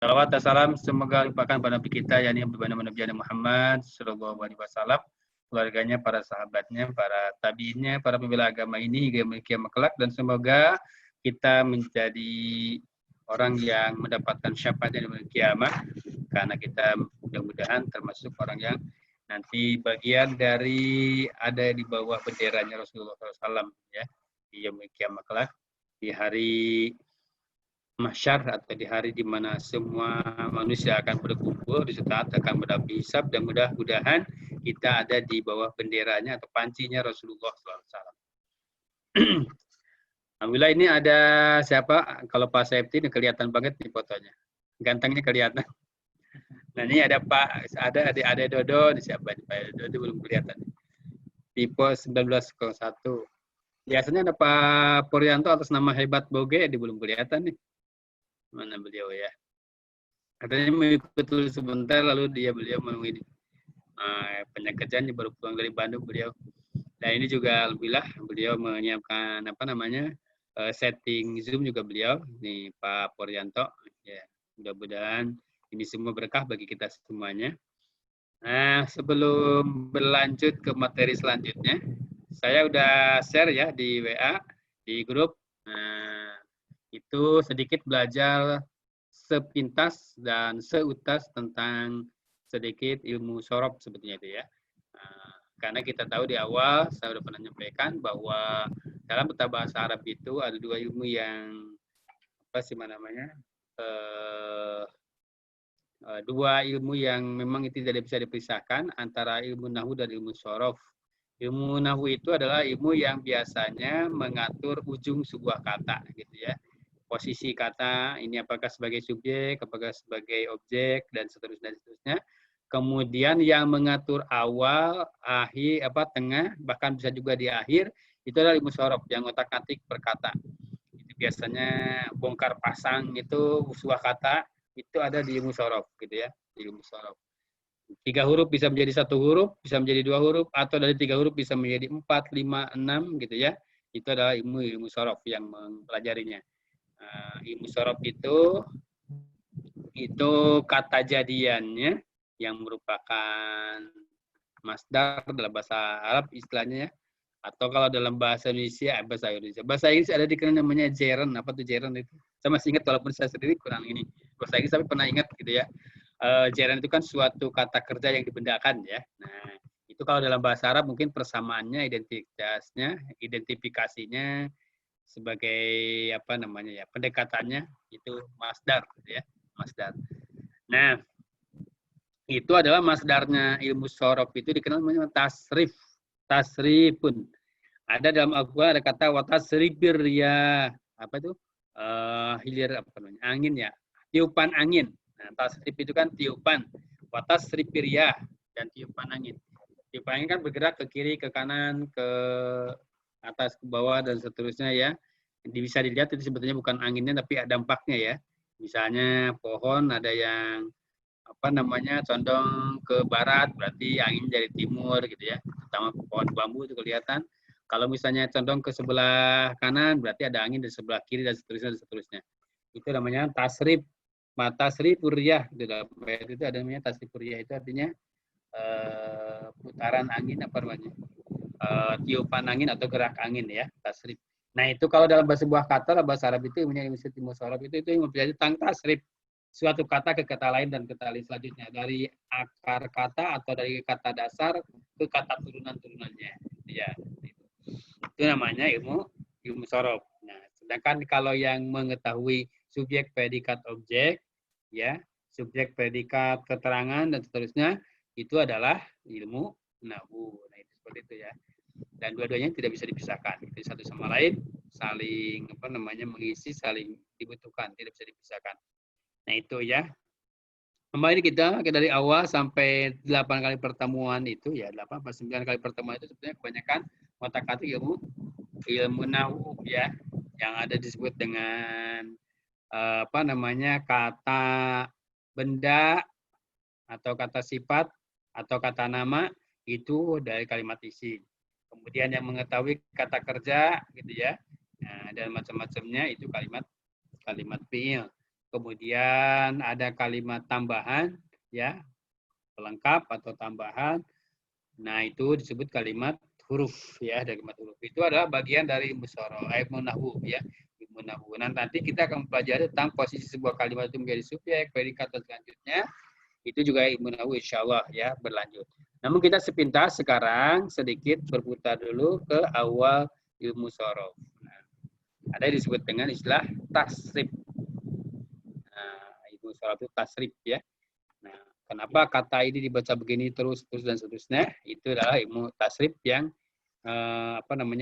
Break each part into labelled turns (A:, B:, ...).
A: Salawat dan salam semoga limpahkan pada Nabi kita, yakni Nabi Muhammad Sallallahu Alaihi Wasallam, keluarganya, para sahabatnya, para tabiinnya, para pembela agama ini hingga kiamat kelak, dan semoga kita menjadi orang yang mendapatkan syafaatnya di kiamat, karena kita mudah-mudahan termasuk orang yang nanti bagian dari ada di bawah benderanya Rasulullah SAW ya di kiamat kelak, di hari mahsyar atau di hari di mana semua manusia akan berkumpul di saat akan mendapat hisab, dan mudah-mudahan kita ada di bawah benderanya atau pancinya Rasulullah SAW. Alhamdulillah ini ada siapa? Kalau Pak Septi ini kelihatan banget di fotonya, gantengnya kelihatan. Nah ini ada Pak, ada Dodo, ini siapa? Pak Dodo belum kelihatan. Tipe 1901. Biasanya ada Pak Puryanto atas nama Hebat Boge, dia belum kelihatan nih. Mana beliau ya? Katanya mengikut dulu sebentar, lalu beliau menunggu penyakitnya baru pulang dari Bandung beliau. Dan ini juga alhamdulillah beliau menyiapkan setting Zoom juga beliau, nih Pak Puryanto. Ya, mudah-mudahan ini semua berkah bagi kita semuanya. Nah, sebelum berlanjut ke materi selanjutnya, saya udah share ya di WA, di grup. Nah, itu sedikit belajar sepintas dan seutas tentang sedikit ilmu sorof sebetulnya itu ya. Karena kita tahu di awal saya sudah pernah menyampaikan bahwa dalam bahasa Arab itu ada dua ilmu yang dua ilmu yang memang itu tidak bisa dipisahkan antara ilmu nahwu dan ilmu sorof. Ilmu nahwu itu adalah ilmu yang biasanya mengatur ujung sebuah kata, gitu ya. Posisi kata ini apakah sebagai subjek, apakah sebagai objek, dan seterusnya. Kemudian yang mengatur awal, akhir, tengah, bahkan bisa juga di akhir, itu adalah ilmu sorof yang otak-atik per kata. Itu biasanya bongkar pasang itu sebuah kata itu ada di ilmu sorof, gitu ya, di ilmu sorof. 3 huruf bisa menjadi 1 huruf, bisa menjadi 2 huruf, atau dari 3 huruf bisa menjadi 4, 5, 6, gitu ya. Itu adalah ilmu sorof yang mempelajarinya. Ilmu sorof itu kata jadiannya yang merupakan masdar dalam bahasa Arab istilahnya ya. Atau kalau dalam bahasa Indonesia, bahasa Inggris ada dikenal namanya gerund. Apa tuh gerund itu? Saya masih ingat walaupun saya sendiri kurang ini. Bahasa Inggris tapi pernah ingat gitu ya. Gerund itu kan suatu kata kerja yang dibendakan ya. Nah, itu kalau dalam bahasa Arab mungkin persamaannya, identifikasinya sebagai pendekatannya itu masdar gitu ya. Masdar. Nah, itu adalah masdarnya ilmu sorof itu dikenal namanya tasrif. Tasrifun. Ada dalam Al-Quran ada kata watasrifir ya, apa itu? Hilir angin ya. Tiupan angin. Nah, tasrif itu kan tiupan. Watasrifir ya dan tiupan angin. Tiupan angin kan bergerak ke kiri, ke kanan, ke atas, ke bawah dan seterusnya ya. Bisa dilihat itu sebetulnya bukan anginnya tapi dampaknya ya. Misalnya pohon ada yang condong ke barat, berarti angin dari timur gitu ya. Terutama pohon bambu itu kelihatan. Kalau misalnya condong ke sebelah kanan, berarti ada angin di sebelah kiri dan seterusnya. Itu namanya tasrif. Tasrif puriyah. Itu ada namanya tasrif puriyah. Itu artinya putaran angin tiupan angin atau gerak angin ya, tasrif. Nah itu kalau dalam sebuah kata, bahasa Arab itu ilmu sorof itu yang mempelajari tentang tasrif. Suatu kata ke kata lain dan kata lain selanjutnya, dari akar kata atau dari kata dasar ke kata turunan-turunannya. Ya, itu namanya ilmu sorof. Nah, sedangkan kalau yang mengetahui subjek, predikat, objek, ya, subjek, predikat, keterangan dan seterusnya, itu adalah ilmu nahwu. Nah, itu seperti itu ya. Dan dua-duanya tidak bisa dipisahkan. Itu satu sama lain saling mengisi, saling dibutuhkan, tidak bisa dipisahkan. Nah itu ya. Kembali kita dari awal sampai 8 kali pertemuan itu ya, 8 atau 9 kali pertemuan itu sebenarnya kebanyakan otak-atik ilmu nahwu ya, yang ada disebut dengan kata benda atau kata sifat atau kata nama itu dari kalimat isi. Kemudian yang mengetahui kata kerja gitu ya, dan macam-macamnya itu kalimat fiil. kemudian ada kalimat tambahan, ya, pelengkap atau tambahan. Nah, itu disebut kalimat huruf, ya, dari kalimat huruf. Itu adalah bagian dari ilmu sorof, ilmu nahwu, ya, ilmu nahwu. Nah, nanti kita akan mempelajari tentang posisi sebuah kalimat itu menjadi subjek, predikat, dan selanjutnya. Itu juga ilmu nahwu, insya Allah, ya, berlanjut. Namun kita sepintas sekarang sedikit berputar dulu ke awal ilmu sorof. Nah, ada yang disebut dengan istilah tasrif. Nah, ilmu sorof itu tasrif, ya. Nah, kenapa kata ini dibaca begini terus dan seterusnya? Itu adalah ilmu tasrif yang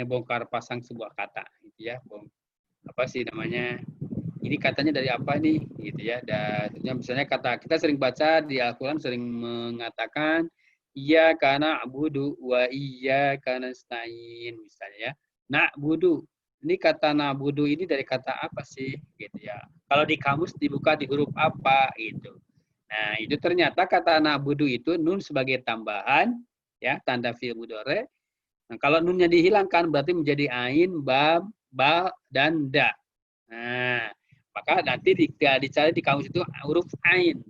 A: bongkar pasang sebuah kata, gitu ya. Apa sih namanya? Ini katanya dari apa nih, gitu ya. Dan misalnya kata kita sering baca di Al-Quran sering mengatakan iya karena abudu wa iya karena stain, misalnya ya. Na'budu. Ini kata na'budu ini dari kata apa sih, gitu ya. Kalau di kamus dibuka di huruf apa, gitu. Nah, itu ternyata kata na'budu itu nun sebagai tambahan, ya, tanda fi'il mudhari. Nah, kalau nunnya dihilangkan berarti menjadi ain, ba, dan da. Nah, maka nanti dicari di kamus itu huruf ain.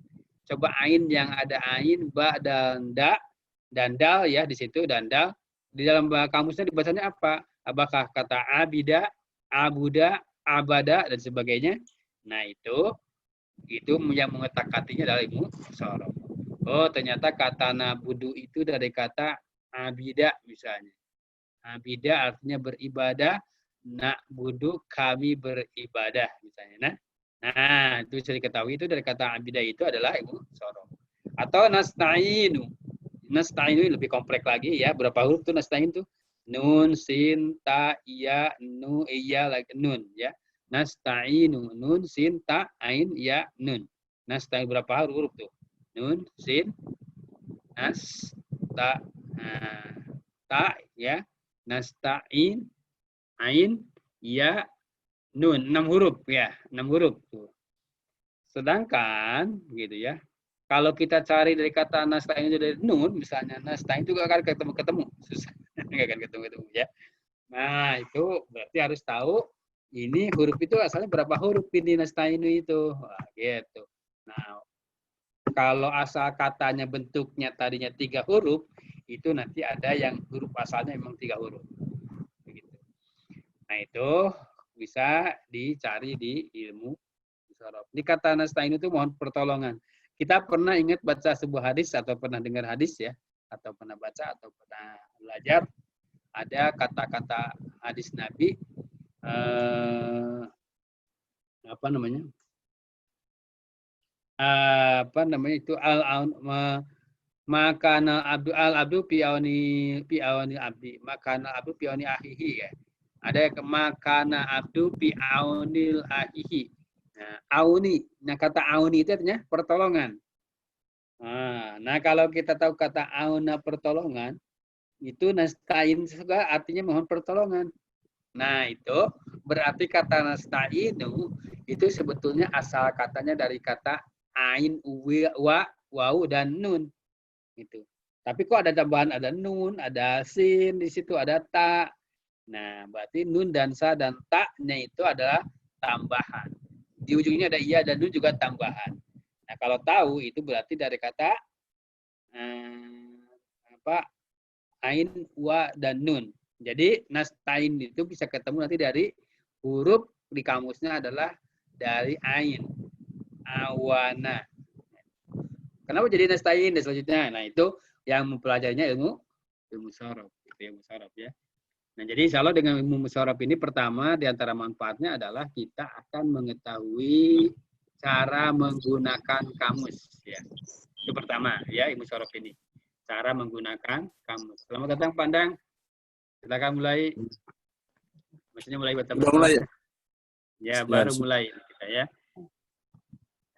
A: Coba ain yang ada ain, ba, dan da, dan dal, ya, di situ, dan dal. Di dalam kamusnya dibacanya apa? Apakah kata abida, abuda, abada, dan sebagainya? Nah, itu yang mengotak-atiknya adalah ilmu sorof. Oh, ternyata kata nabudu itu dari kata abida, misalnya. Abida artinya beribadah, na'budu kami beribadah, misalnya. Nah, itu bisa diketahui itu dari kata abida itu adalah ilmu sorof. Atau nasta'inu. Nasta'inu lebih kompleks lagi, ya. Berapa huruf tuh nasta'in tuh? Nun, sin, ta, iya, nu, iya, lagi nun, ya. Nasta'inu, nun, sin, ta, ain, ya, nun. Nasta'in berapa huruf tuh? Nun, sin, nas, ta, ta, ya. Nasta'in, ain, ya, nun. 6 huruf, ya. 6 huruf tuh. Sedangkan, gitu ya. Kalau kita cari dari kata nasta'in itu dari nun, misalnya nasta'in itu gak akan ketemu-ketemu. Susah. Gak akan ketemu-ketemu, ya. Nah, itu berarti harus tahu ini huruf itu asalnya berapa huruf ini nasta'in itu. Wah, gitu. Nah, kalau asal katanya bentuknya tadinya 3 huruf, itu nanti ada yang huruf asalnya memang 3 huruf. Begitu. Nah, itu bisa dicari di ilmu sorof. Di kata nasta'in itu mohon pertolongan. Kita pernah ingat baca sebuah hadis atau pernah dengar hadis, ya, atau pernah baca atau pernah belajar ada kata-kata hadis Nabi itu makana abdu pi'awani abdi, makana abdu pi'awani ahihi, ya. Ada makana abdu pi'aunil ahihi. Nah, auni. Nah, kata auni itu artinya pertolongan. Nah, kalau kita tahu kata auna pertolongan, itu nasta'in juga artinya mohon pertolongan. Nah, itu berarti kata nasta'inu itu sebetulnya asal katanya dari kata ain, wa, wau, dan nun. Gitu. Tapi kok ada tambahan, ada nun, ada sin, di situ ada ta. Nah, berarti nun dan sa dan ta-nya itu adalah tambahan. Di ujungnya ada iya dan nun juga tambahan. Nah, kalau tahu itu berarti dari kata ain, wa, dan nun. Jadi nasta'in itu bisa ketemu nanti dari huruf di kamusnya adalah dari ain, awana. Kenapa jadi nasta'in dan selanjutnya? Nah, itu yang mempelajarinya ilmu sorof, ilmu sorof, ya. Nah, jadi insya Allah dengan ilmu sorof ini pertama di antara manfaatnya adalah kita akan mengetahui cara menggunakan kamus, ya. Itu pertama, ya, ilmu sorof ini. Cara menggunakan kamus. Selamat datang Pandang. Silakan mulai. Maksudnya mulai baca.
B: Sudah mulai ya?
A: Ya, baru mulai kita, ya.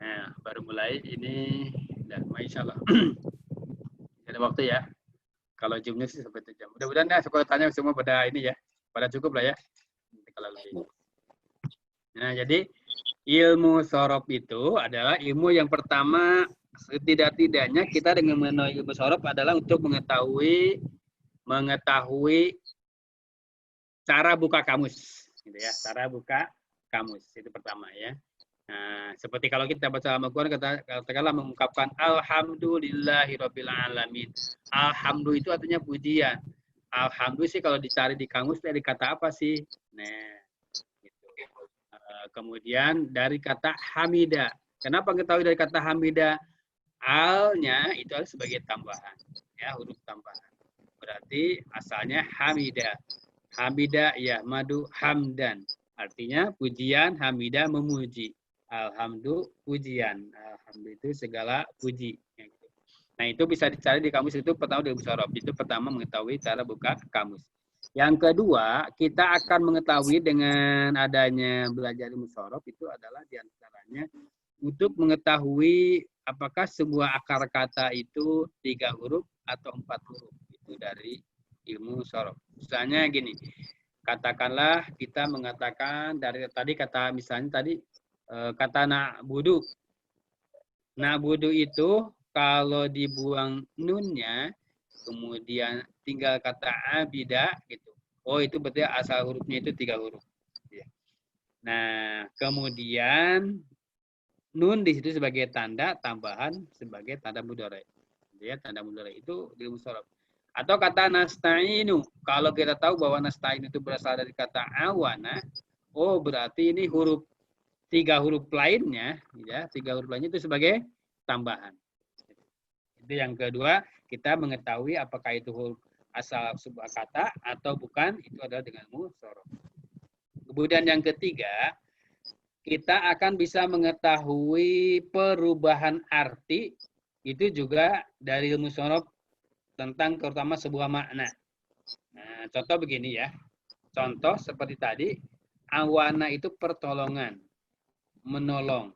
A: Nah, baru mulai ini dan insya Allah. Ada waktu, ya. Kalau jumnya sih sampai 1 jam. Mudah-mudahan ya sekolah tanya semua pada ini, ya. Pada cukup lah, ya. Nanti kalau lebih. Nah, jadi ilmu sorof itu adalah ilmu yang pertama, setidak-tidaknya kita dengan mengenal ilmu sorof adalah untuk mengetahui cara buka kamus, gitu ya. Cara buka kamus itu pertama, ya. Nah, seperti kalau kita baca Al-Quran, katakanlah mengungkapkan Alhamdulillahirabbil alamin. Alhamdulillah itu artinya pujian. Alhamdulillah sih kalau dicari di kamus dari kata apa sih? Nah, gitu. Kemudian dari kata hamida. Kenapa ketahui dari kata hamida? Al-nya itu adalah sebagai tambahan, ya, huruf tambahan. Berarti asalnya hamida. Hamida ya madu hamdan. Artinya pujian, hamida memuji. Alhamdulillah pujian. Alhamdulillah itu segala puji. Nah, itu bisa dicari di kamus itu pertama dari musyawarah. Itu pertama mengetahui cara buka kamus. Yang kedua, kita akan mengetahui dengan adanya belajar musyawarah itu adalah diantaranya untuk mengetahui apakah sebuah akar kata itu 3 huruf atau 4 huruf. Itu dari ilmu musyawarah. Misalnya gini, katakanlah kita mengatakan dari tadi kata misalnya tadi kata na'budu. Na'budu itu kalau dibuang nunnya, kemudian tinggal kata abida gitu. Oh, itu berarti asal hurufnya itu 3 huruf. Nah, kemudian nun di situ sebagai tanda tambahan sebagai tanda mudhari. Ya, tanda mudhari itu di musyawarah. Atau kata nasta'inu. Kalau kita tahu bahwa nasta'inu itu berasal dari kata awana, oh berarti ini huruf 3 huruf lainnya, ya, 3 huruf lainnya itu sebagai tambahan. Itu yang kedua, kita mengetahui apakah itu huruf asal sebuah kata atau bukan, itu adalah dengan musyawarah. Kemudian yang ketiga, kita akan bisa mengetahui perubahan arti itu juga dari ilmu musyawarah tentang terutama sebuah makna. Nah, contoh begini ya. Contoh seperti tadi, awana itu pertolongan, menolong.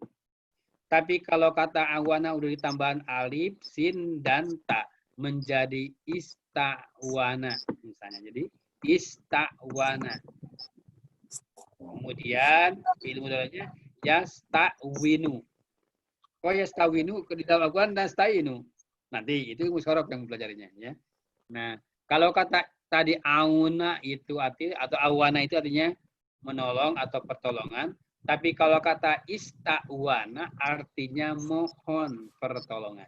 A: Tapi kalau kata awana udah ditambahan alif, sin, dan ta menjadi istawana misalnya. Jadi istawana. Kemudian ilmu dalanya yastawinu. Oh yastawinu di dalam Al-Quran nasta'inu. Nanti itu musyawarah yang mempelajarinya ya. Nah, kalau kata tadi auna itu arti atau awana itu artinya menolong atau pertolongan. Tapi kalau kata istawana artinya mohon pertolongan.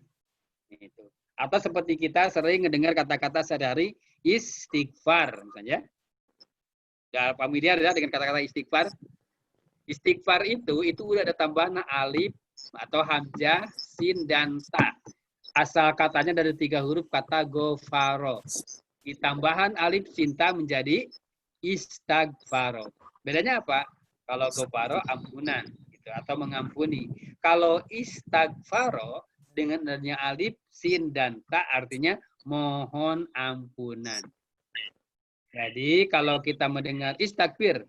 A: Itu. Atau seperti kita sering mendengar kata-kata sehari-hari istighfar misalnya. Ya, familiar ya dengan kata-kata istighfar. Istighfar itu udah ada tambahan alif atau hamzah, sin, dan ta. Asal katanya dari 3 huruf kata gofaro. Ditambahan alif cinta menjadi istighfaro. Bedanya apa? Kalau gofaro ampunan gitu, atau mengampuni. Kalau istighfaro dengan adanya alif, sin, dan ta artinya mohon ampunan. Jadi kalau kita mendengar istighfar,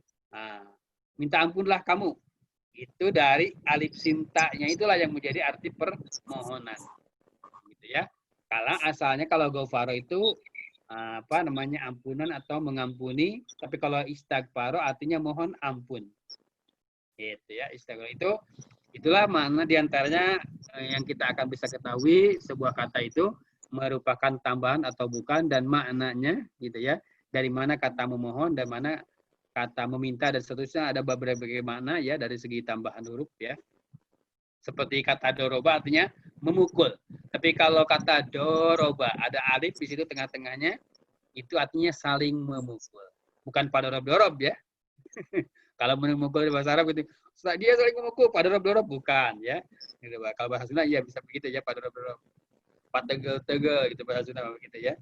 A: minta ampunlah kamu. Itu dari alif sintanya itulah yang menjadi arti permohonan. Gitu ya. Kalau asalnya kalau gofaro itu apa namanya ampunan atau mengampuni, tapi kalau istighfar artinya mohon ampun. Gitu ya, istighfar itu itulah makna diantaranya yang kita akan bisa ketahui sebuah kata itu merupakan tambahan atau bukan dan maknanya gitu ya. Dari mana kata memohon dan mana kata meminta dan seterusnya ada berbagai makna ya dari segi tambahan huruf ya. Seperti kata doroba artinya memukul. Tapi kalau kata doroba ada alif di situ tengah-tengahnya itu artinya saling memukul. Bukan pada dorob ya. Kalau memukul di bahasa Arab itu dia saling memukul pada dorob bukan ya. Kalau bahasa Sunda ya bisa begitu ya pada dorob. Pategel-tegel gitu bahasa Sunda begitu ya.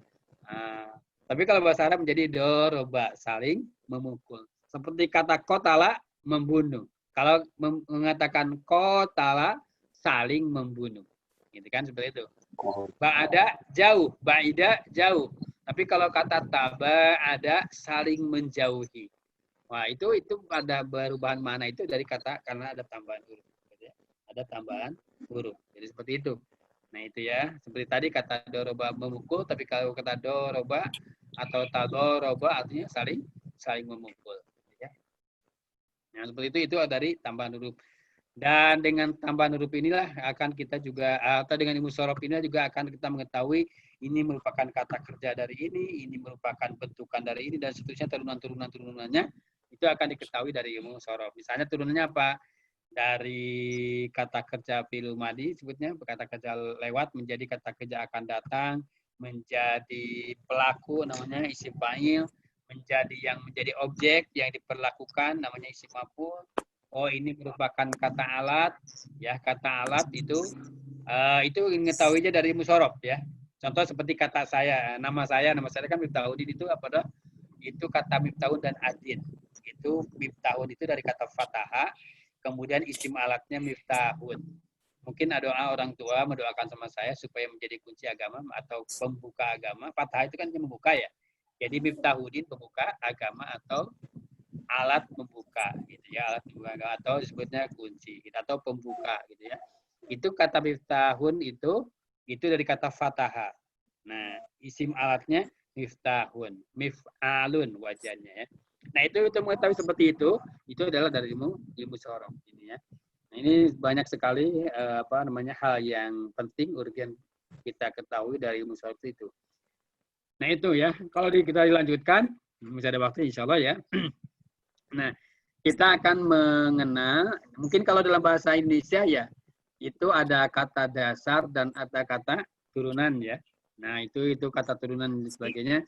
A: Tapi kalau bahasa Arab menjadi doroba, saling memukul. Seperti kata kotala, membunuh. Kalau mengatakan kotala, saling membunuh. Gitu kan, seperti itu. Ba'ada, jauh. Ba'ida, jauh. Tapi kalau kata taba, ada saling menjauhi. Wah, itu ada perubahan mana itu dari kata, karena ada tambahan huruf. Ada tambahan huruf. Jadi seperti itu. Nah itu ya, seperti tadi kata doroba memukul, tapi kalau kata doroba atau tadoroba artinya saling memukul. Ya. Nah seperti itu dari tambahan huruf. Dan dengan tambahan huruf inilah akan kita juga, atau dengan ilmu sorof ini juga akan kita mengetahui ini merupakan kata kerja dari ini merupakan bentukan dari ini, dan seterusnya turunannya itu akan diketahui dari ilmu sorof. Misalnya turunannya apa? dari kata kerja fi'il madi sebutnya kata kerja lewat menjadi kata kerja akan datang, menjadi pelaku namanya isim fa'il, menjadi objek yang diperlakukan namanya isim maf'ul. Oh, ini merupakan kata alat, ya kata alat itu mengetahuinya dari musyarab ya. Contoh seperti kata saya, nama saya kan Miftahudin itu apa? Itu kata Miftahun dan Adin. Itu Miftahun itu dari kata fataha, kemudian isim alatnya Miftahun. Mungkin ada orang tua mendoakan sama saya supaya menjadi kunci agama atau pembuka agama. Fathah itu kan membuka ya. Jadi Miftahudin pembuka agama atau alat membuka gitu ya, alat membuka atau disebutnya kunci gitu, atau pembuka gitu ya. Itu kata miftahun itu dari kata fataha. Nah, isim alatnya miftahun, mif'alun wajahnya ya. Nah, itu mengetahui seperti itu adalah dari ilmu syarah ini ya. Nah, ini banyak sekali hal yang penting urgen kita ketahui dari ilmu syarah itu. Nah, itu ya. Kalau kita dilanjutkan, bisa ada waktu insya Allah ya. Nah, kita akan mengenal, mungkin kalau dalam bahasa Indonesia ya, itu ada kata dasar dan ada kata turunan ya. Nah, itu kata turunan dan sebagainya.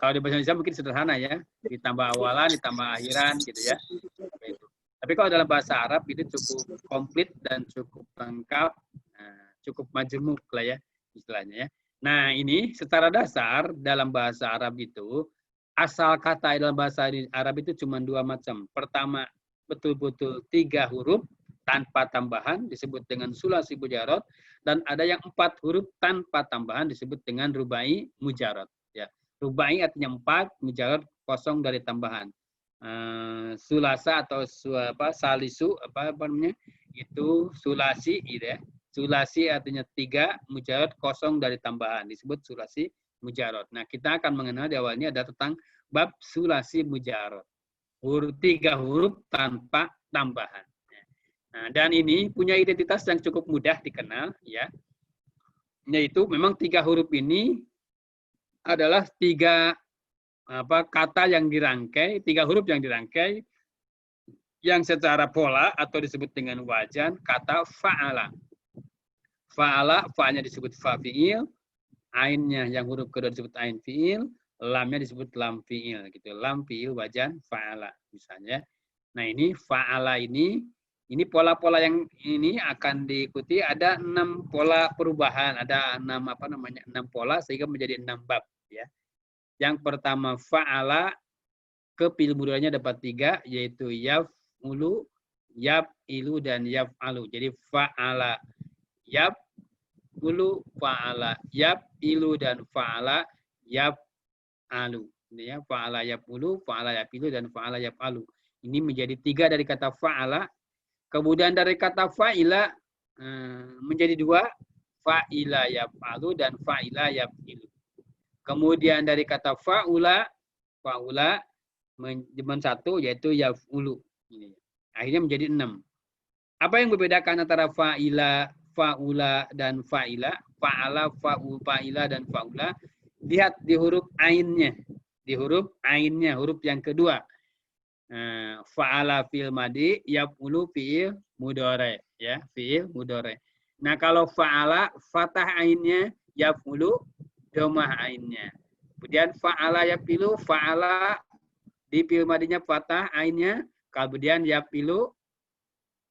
A: Kalau di bahasa Indonesia mungkin sederhana ya, ditambah awalan, ditambah akhiran gitu ya. Tapi kalau dalam bahasa Arab itu cukup komplit dan cukup lengkap, cukup majemuk lah ya istilahnya ya. Nah, ini secara dasar dalam bahasa Arab itu asal kata dalam bahasa Arab itu cuma 2 macam. Pertama, betul-betul 3 huruf tanpa tambahan disebut dengan sulasi mujarad, dan ada yang 4 huruf tanpa tambahan disebut dengan rubai mujarad. Ya, rubai artinya 4, mujarad kosong dari tambahan. Sulasa atau salisu namanya itu sulasi gitu ya. Sulasi artinya 3, mujarad kosong dari tambahan disebut sulasi mujarad. Nah, kita akan mengenal di awalnya ada tentang bab sulasi mujarad. 3 huruf tanpa tambahan. Nah, dan ini punya identitas yang cukup mudah dikenal ya. Yaitu memang 3 huruf ini adalah 3 kata yang dirangkai, 3 huruf yang dirangkai yang secara pola atau disebut dengan wajan kata fa'ala. Fa'ala, fa'nya disebut fa fi'il, ainnya yang huruf kedua disebut ain fi'il, lamnya disebut lam fi'il gitu. Lam fi'il wajan fa'ala misalnya. Nah, ini fa'ala ini pola-pola yang ini akan diikuti ada 6 pola perubahan, ada 6 6 pola sehingga menjadi 6 bab ya. Yang pertama fa'ala, ke fi'il mudhari'nya dapat 3 yaitu yaf'ulu, yaf'ilu dan yaf'alu. Jadi fa'ala, yaf'ulu, fa'ala, yaf'ilu dan fa'ala, yaf'alu. Ini ya, fa'ala yaf'ulu, fa'ala yaf'ilu dan fa'ala yaf'alu. Ini menjadi 3 dari kata fa'ala. Kemudian dari kata fa'ila menjadi 2, fa'ila yaf'alu dan fa'ila yaf'ilu. Kemudian dari kata fa'ula menjadi 1 yaitu yaf'ulu. Akhirnya menjadi 6. Apa yang membedakan antara fa'ila, fa'ula dan fa'ila? Fa'ala, fa'ila dan fa'ula. Lihat di huruf ainnya. Di huruf ainnya, huruf yang kedua. Fa'ala fi'il madi, yaf'ulu fi'il mudhari ya, fi'il mudhari. Nah, kalau fa'ala fathah ainnya, yaf'ulu dhammah ainnya. Kemudian fa'ala yaf'ilu, fa'ala di fi'il madinya fathah ainnya, kemudian yaf'ilu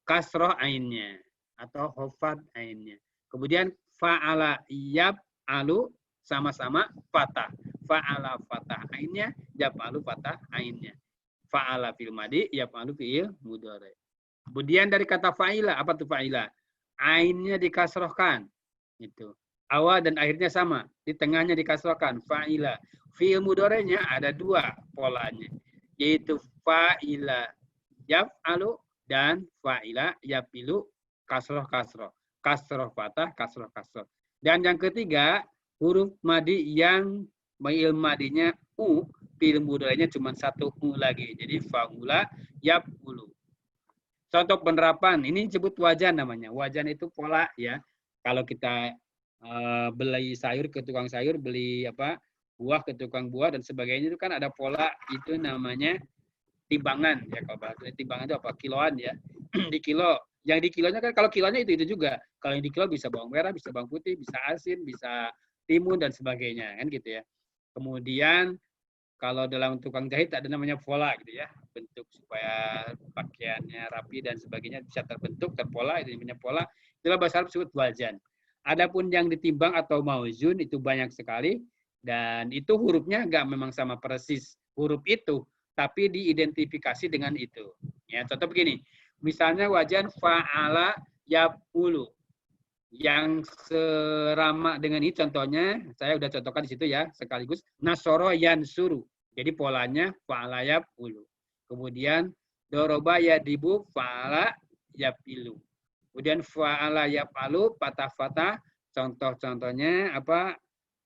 A: kasroh ainnya atau hofad ainnya. Kemudian fa'ala yaf'alu sama-sama fathah. Fa'ala fathah ainnya, yaf'alu fathah ainnya. Fa'ala fi'il madi, yaf'alu fi'il mudhari. Kemudian dari kata fa'ila, apa tuh fa'ila? Ainnya dikasrohkan. Itu. Awal dan akhirnya sama. Di tengahnya dikasrohkan. Fa'ila. Fi'il mudhari'nya ada 2 polanya. Yaitu fa'ila yaf'alu dan fa'ila yaf'ilu kasroh. Kasroh fathah, kasroh. Dan yang ketiga, huruf madi yang fi'il madinya u, fi'il mudhari'nya cuma 1 u lagi. Jadi fa'ula yaf'ulu. Contoh penerapan, ini disebut wajan namanya. Wajan itu pola ya. Kalau kita beli sayur ke tukang sayur, beli buah ke tukang buah dan sebagainya, itu kan ada pola, itu namanya timbangan ya, kalau bahasa timbangan itu apa, kiloan ya. Di kilo, yang di kilonya kan, kalau kilonya itu juga, kalau yang di kilo bisa bawang merah, bisa bawang putih, bisa asin, bisa timun dan sebagainya kan gitu ya. Kemudian kalau dalam tukang jahit ada namanya pola gitu ya, bentuk supaya pakaiannya rapi dan sebagainya bisa terbentuk, terpola, itu namanya pola. Itulah bahasa Arab disebut wazan. Adapun yang ditimbang atau mauzun itu banyak sekali, dan itu hurufnya enggak memang sama persis huruf itu, tapi diidentifikasi dengan itu. Ya, contoh begini, misalnya wajan fa'ala yaf'ulu. Yang serama dengan ini contohnya, saya udah contohkan di situ ya, sekaligus nasoro yansuru. Jadi polanya fa'ala yaf'ulu. Kemudian doroba yadibu fa'ala yafilu. Kemudian fa'ala yaf'alu patah-fatah, contoh-contohnya apa,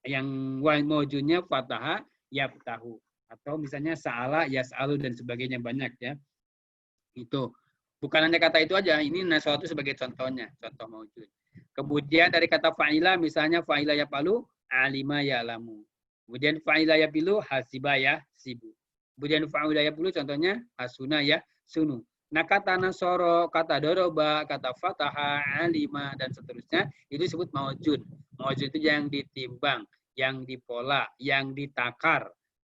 A: yang maujunya fataha yaftahu. Atau misalnya sa'ala yas'alu dan sebagainya, banyak ya. Itu. Bukan hanya kata itu aja, ini nasoro itu sebagai contohnya, contoh maujud. Kemudian dari kata fa'ila, misalnya fa'ila yafalu, alima ya'lamu. Kemudian fa'ila yafilu, hasiba yahsibu. Kemudian fa'ila yafilu, contohnya hasuna yahsunu. Nah, kata nasoro, kata doroba, kata fataha, alima, dan seterusnya, itu disebut maujud. Maujud itu yang ditimbang, yang dipola, yang ditakar.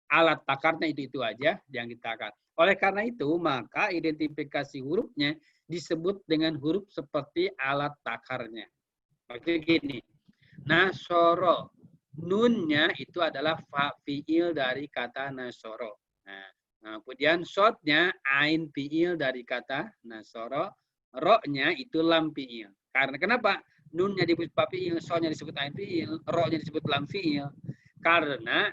A: Alat takarnya itu aja, yang ditakar. Oleh karena itu, maka identifikasi hurufnya disebut dengan huruf seperti alat takarnya. Oke, gini. Nasoro. Nunnya itu adalah fi'il dari kata nasoro. Nah, kemudian shotnya ain fi'il dari kata nasoro. Ro-nya itu lam fi'il. Karena kenapa? Nunnya disebut fi'il, shotnya disebut ain fi'il, ro-nya disebut lam fi'il. Karena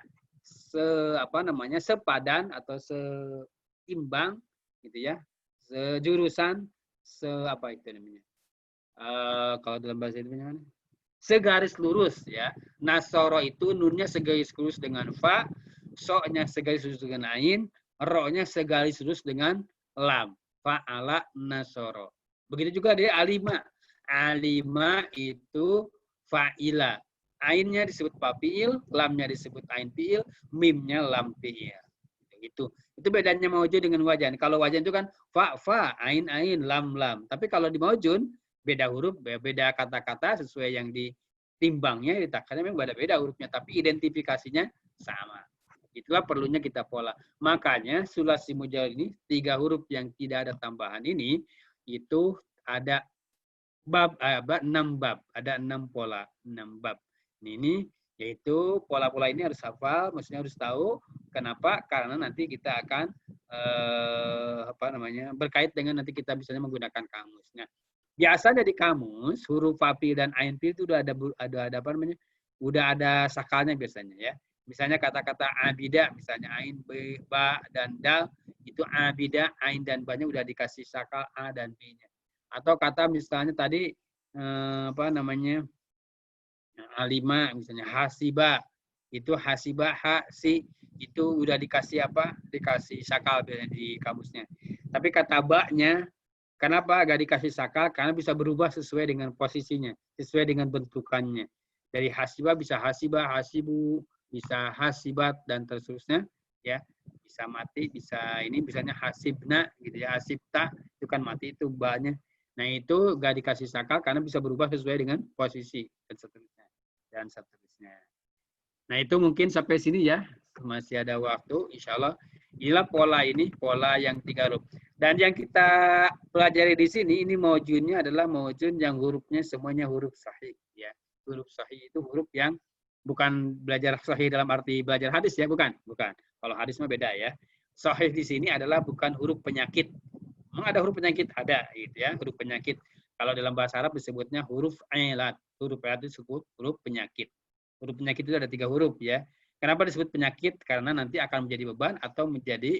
A: sepadan atau seimbang gitu ya. Sejurusan, apa itu namanya? Kalau dalam bahasa itu namanya segaris lurus ya. Nasoro itu nunnya segaris lurus dengan fa, so-nya segaris lurus dengan ain, ro-nya segaris lurus dengan lam. Fa'ala nasoro. Begitu juga dia alima. Alima itu fa'ila. Ainnya disebut fa fi'il, lamnya disebut ain fi'il, mimnya lam fi'il. Itu bedanya maujud dengan wajan. Kalau wajan itu kan fa, ain, lam. Tapi kalau di maujud beda huruf, beda kata-kata sesuai yang ditimbangnya, ditakarnya memang beda-beda hurufnya, tapi identifikasinya sama. Itulah perlunya kita pola. Makanya sulasi mujarrad ini 3 huruf yang tidak ada tambahan ini itu ada 6 bab, ada 6 pola, 6 bab. Ini yaitu pola-pola ini harus hafal, maksudnya harus tahu. Kenapa? Karena nanti kita akan berkait dengan nanti kita misalnya menggunakan kamus. Nah, biasanya di kamus huruf fa fi'il dan ain fi'il itu udah ada udah ada sakalnya biasanya ya. Misalnya kata-kata abida, misalnya ain, ba dan dal, itu abida, ain dan ba-nya udah dikasih sakal a dan b-nya. Atau kata misalnya tadi alima, misalnya hasiba, itu hasiba si itu udah dikasih apa? Dikasih sakal di kamusnya. Tapi kata ba-nya kenapa gak dikasih sakal? Karena bisa berubah sesuai dengan posisinya, sesuai dengan bentukannya. Dari hasiba bisa hasiba, hasibu, bisa hasibat dan terusnya, ya. Bisa mati, bisa ini, misalnya hasibna, gitu ya, hasibta, itu kan mati, itu ba-nya. Nah, itu gak dikasih sakal karena bisa berubah sesuai dengan posisi dan seterusnya. Nah, itu mungkin sampai sini ya. Masih ada waktu, insya Allah. Inilah pola ini, pola yang 3 huruf. Dan yang kita pelajari di sini, ini maujunnya adalah maujun yang hurufnya semuanya huruf sahih. Ya. Huruf sahih itu huruf yang bukan belajar sahih dalam arti belajar hadis ya, bukan. Kalau hadis mah beda ya. Sahih di sini adalah bukan huruf penyakit. Memang ada huruf penyakit, ada gitu ya, huruf penyakit. Kalau dalam bahasa Arab disebutnya huruf ilat. Huruf ilat itu disebut huruf penyakit. Huruf penyakit itu ada 3 huruf ya. Kenapa disebut penyakit? Karena nanti akan menjadi beban atau menjadi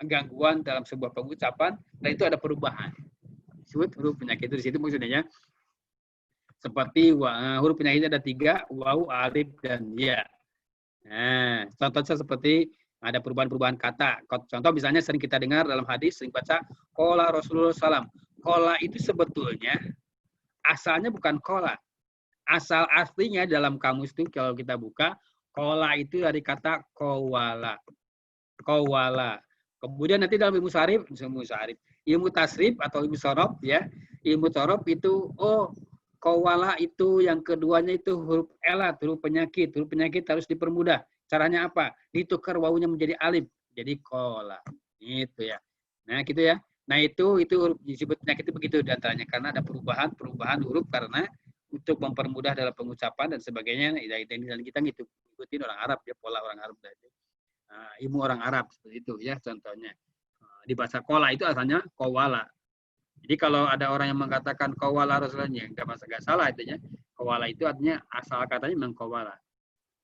A: gangguan dalam sebuah pengucapan, dan itu ada perubahan. Disebut huruf penyakit itu di situ maksudnya. Seperti huruf penyakit ada 3, waw, alif, dan ya. Nah, contohnya seperti ada perubahan-perubahan kata. Contoh misalnya sering kita dengar dalam hadis, sering baca qala Rasulullah SAW. Qala itu sebetulnya asalnya bukan qala. Asal aslinya dalam kamus itu kalau kita buka, qala itu dari kata qawala. Qawala. Kemudian nanti dalam ilmu ilmu tasrif atau ilmu sorof ya, ilmu sorof itu qawala itu yang keduanya itu huruf elat, huruf penyakit harus dipermudah. Caranya apa? Ditukar wawunya menjadi alif, jadi qala. Itu ya. Nah, gitu ya. Nah, itu huruf disebut penyakit itu begitu diantaranya karena ada perubahan huruf karena untuk mempermudah dalam pengucapan dan sebagainya. Dan kita ngikutin orang Arab ya, pola orang Arab tadi. Ilmu orang Arab seperti itu ya contohnya. Di bahasa kola itu asalnya kowala. Jadi kalau ada orang yang mengatakan kowala Rasulullah, nggak salah itunya. Kowala itu artinya asal katanya memang kowala.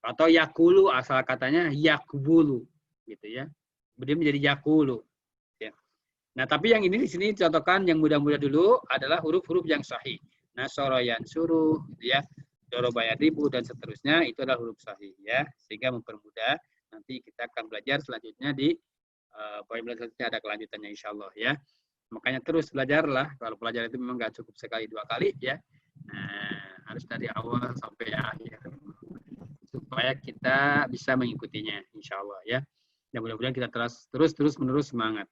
A: Atau yakulu asal katanya yakbulu gitu ya. Kemudian menjadi yakulu. Ya. Nah, tapi yang ini di sini contohkan yang mudah-mudah dulu adalah huruf-huruf yang sahih. Nasoroyan suruh gitu ya. Dorobayan ribu dan seterusnya itu adalah huruf sahih ya, sehingga mempermudah. Nanti kita akan belajar selanjutnya di poin selanjutnya ada kelanjutannya insya Allah ya. Makanya terus belajarlah. Kalau pelajaran itu memang nggak cukup sekali 2 kali ya. Nah, harus dari awal sampai akhir supaya kita bisa mengikutinya insya Allah ya. Dan mudah-mudahan kita terus menerus semangat.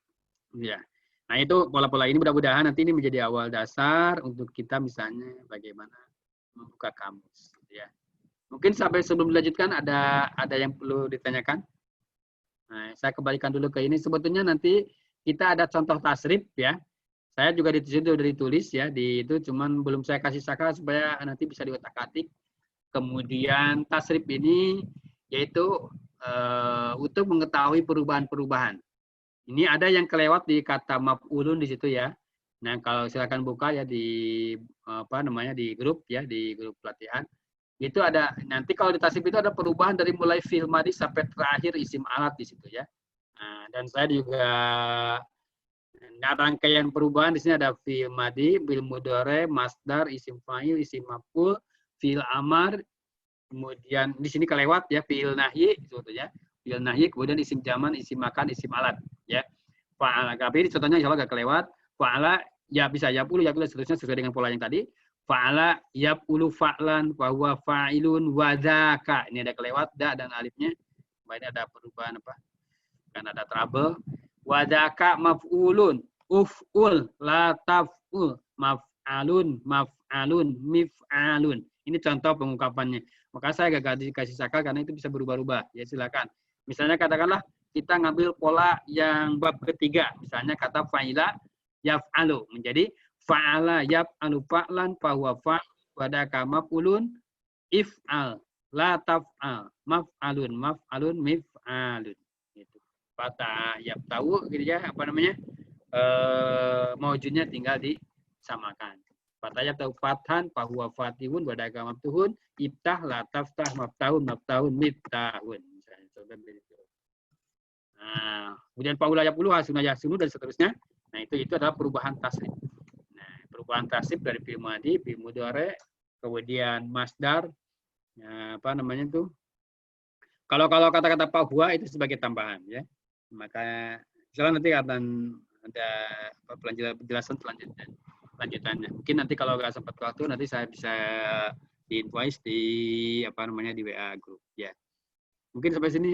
A: Ya. Nah, itu pola-pola ini mudah-mudahan nanti ini menjadi awal dasar untuk kita misalnya bagaimana membuka kamus ya. Mungkin sampai sebelum dilanjutkan ada yang perlu ditanyakan. Nah, saya kembalikan dulu ke ini. Sebetulnya nanti kita ada contoh tasrif ya. Saya juga di situ udah ditulis ya di itu, cuman belum saya kasih saka supaya nanti bisa diotak-atik. Kemudian tasrif ini yaitu untuk mengetahui perubahan-perubahan. Ini ada yang kelewat di kata maf'ulun di situ ya. Nah, kalau silakan buka ya di di grup ya, di grup pelatihan. Itu ada nanti kalau di tasrif itu ada perubahan dari mulai fi'il madhi sampai terakhir isim alat di situ ya. Nah, dan saya juga rangkaian perubahan di sini ada fi'il madhi, fi'il mudhari, masdar, isim fa'il, isim maf'ul, fi'il amar, kemudian di sini kelewat ya fi'il nahyi sebetulnya. Fi'il nahyi kemudian isim zaman, isim makan, isim alat ya. Fa'ala, tapi ini contohnya insyaallah enggak kelewat. Fa'ala ya bisa ya puluh seterusnya sesuai dengan pola yang tadi. Fa'ala yaf'ulu fa'lan wa huwa fa'ilun wa dzaka. Ini ada kelewat da dan alifnya. Ini ada perubahan apa? Kan ada trouble. Wa dzaka maf'ulun, uf'ul, la taf'ul, maf'alun, mif'alun. Ini contoh pengungkapannya. Maka saya gak dikasih saka karena itu bisa berubah-ubah. Ya silakan. Misalnya katakanlah kita ngambil pola yang bab ketiga. Misalnya kata fa'ila yaf'alu menjadi fa'ala yaf'alu fa'lan fahuwa fa'il wa dzaka maf'ulun if'al la taf'al maf'alun mif'alun gitu. Fata yaftahu gitu ya apa namanya? Maujudnya tinggal disamakan. Fata yaftahu fathan fahuwa fatihun wa dzaka maftuhun iftah la taftah maftahun miftahun. Misalnya seperti itu. Nah, kemudian paula yaqulu hasuna yasunu dan seterusnya. Nah, itu adalah perubahan tasrif. Nah, perubahan tasrif dari fi'il madhi, fi'il mudhari, kemudian masdar, apa namanya itu? Kalau kata-kata bahwa itu sebagai tambahan ya. Maka misalnya nanti akan ada penjelasan lanjutannya. Mungkin nanti kalau nggak sempat waktu nanti saya bisa di invoice di di WA group ya. Mungkin sampai sini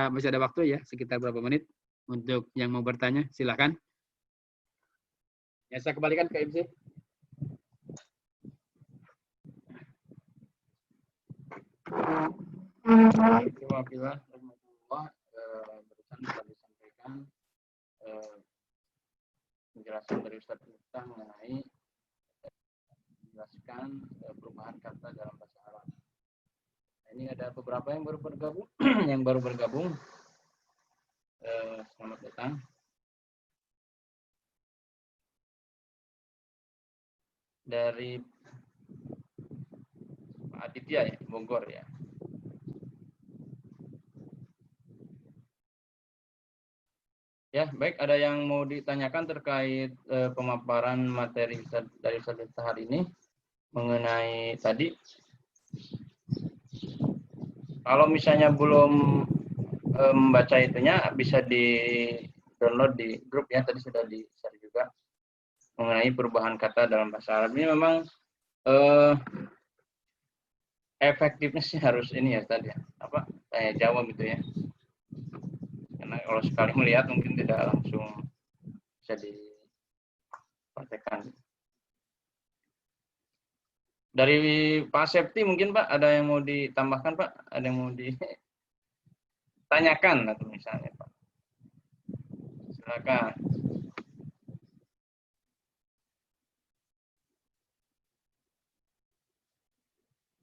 A: masih ada waktu ya, sekitar berapa menit untuk yang mau bertanya, silakan. Ya, saya kembalikan ke MC. Barusan telah disampaikan penjelasan dari Ustaz Miftah mengenai menjelaskan perubahan kata dalam bahasa Arab. Ini ada beberapa yang baru bergabung. Selamat datang. Dari Pak Aditya ya, Bogor ya. Ya, baik. Ada yang mau ditanyakan terkait pemaparan materi dari Ustaz Miftah hari ini mengenai tadi? Kalau misalnya belum membaca itunya, bisa di-download di grup ya, tadi sudah di-share juga mengenai perubahan kata dalam bahasa Arab. Ini memang efektifnya sih harus ini ya tadi ya, tanya jawab gitu ya.
B: Karena kalau sekali melihat mungkin tidak langsung bisa dipraktekkan. Dari Pak Septi mungkin Pak ada yang mau ditambahkan Pak? Ada yang mau ditanyakan atau misalnya Pak? Silakan.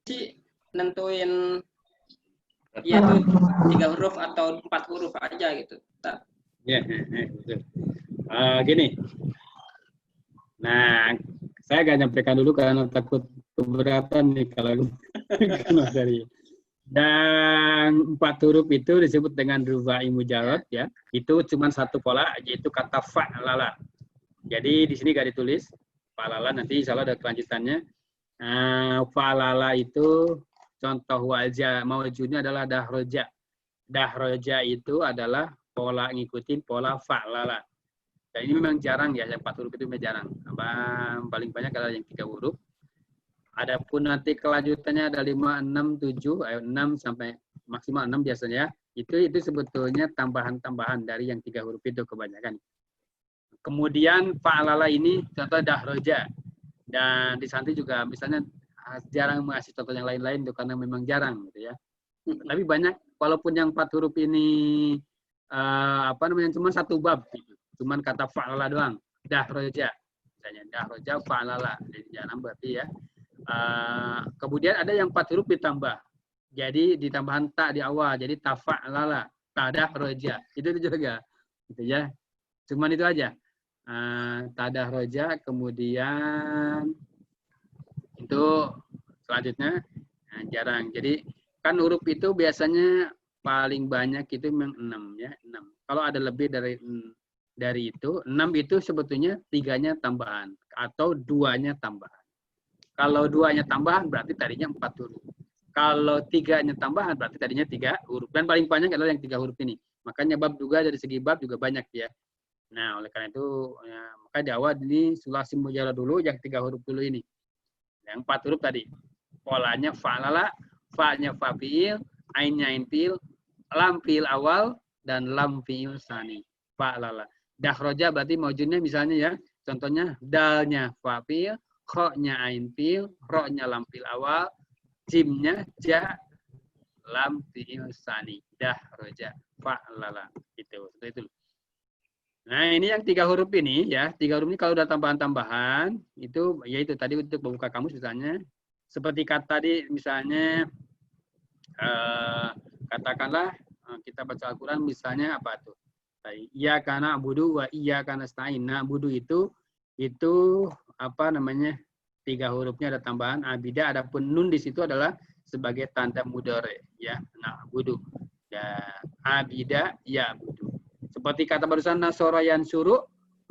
C: Sih nentuin ya tuh 3 huruf atau 4 huruf aja gitu.
A: Ya, betul. Gini. Nah, saya agak nyampaikan dulu karena takut keberatan nih kalau Mas Ari. Dan 4 huruf itu disebut dengan rubai mujarrad ya. Itu cuma satu pola yaitu kata fa'lala. Jadi di sini gak ditulis fa'lala, nanti insya Allah ada kelanjutannya. Fa'lala itu contoh wajah mawjudnya adalah dahroja. Dahroja itu adalah pola ngikutin pola fa'lala. Dan ini memang jarang ya, yang 4 huruf itu memang jarang. Paling banyak adalah yang 3 huruf. Adapun nanti kelanjutannya ada 5, 6, 7, 6 sampai maksimal 6 biasanya. Itu sebetulnya tambahan-tambahan dari yang 3 huruf itu kebanyakan. Kemudian fa'alala ini contoh dahroja. Dan di Santi juga misalnya jarang mengasih contoh yang lain-lain itu karena memang jarang gitu ya. Tapi banyak, walaupun yang 4 huruf ini cuma satu bab gitu. Cuman kata fa'ala doang, dahroja, misalnya dahroja fa'alala, jadi jangan berarti ya. Kemudian ada yang 4 huruf ditambah, jadi ditambahan tak di awal, jadi tafa'alala, tadahroja, itu juga, gitu ya. Cuman itu aja, tadahroja, kemudian itu selanjutnya jarang. Jadi kan huruf itu biasanya paling banyak itu memang 6 ya, 6. Kalau ada lebih dari itu, 6 itu sebetulnya 3-nya tambahan atau 2-nya tambahan. Kalau 2-nya tambahan berarti tadinya 4 huruf. Kalau 3-nya tambahan berarti tadinya 3 huruf. Dan paling banyak adalah yang 3 huruf ini. Makanya bab juga dari segi bab juga banyak ya. Nah, oleh karena itu ya, maka di awal ini sulasi mujarrad dulu yang 3 huruf dulu ini. Yang 4 huruf tadi. Polanya fa'lala, fa-nya fa'il, ainnya ainfil, lam fi'il awal dan lam fi'il tsani. Fa'lala. Dahroja berarti mawjudnya misalnya ya, contohnya dalnya fa'il, kho-nya ain fi'il, ro-nya lam fi'il awal, jimnya ja, lam fi'il tsani. Dahroja, fa'lala. Itu, seperti itu. Nah, ini yang 3 huruf ini ya, 3 huruf ini kalau udah tambahan-tambahan, itu yaitu tadi untuk membuka kamus misalnya, seperti kata tadi misalnya, katakanlah kita baca Al-Quran misalnya apa tuh? Iya karena abudu wa iya karena stain. Nah, budu itu apa namanya? 3 hurufnya ada tambahan abida, adapun nun di situ adalah sebagai tanda mudhari ya. Nah, budu. Ya, abida ya budu. Seperti kata barusan nasoro yansuru,